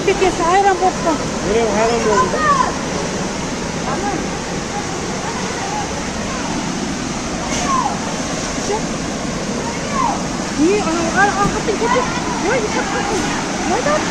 Şirketi hayran boktan. Nereye hayran mı oldu? Niye? Arkasını getir. Vay bir saklasın. Neden?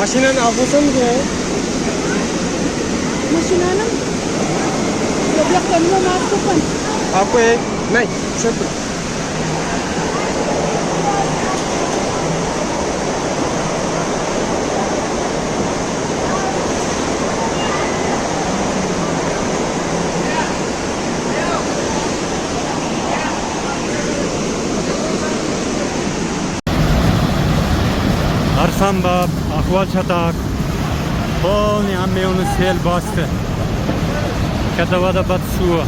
Maşinen alırsan mı ya? Maşinanın bloklarını masrafın. Aku naik, siapa? Arsambab, Ahval Çatak, polni Ambeonu sel bastı. Kadavada bat suya.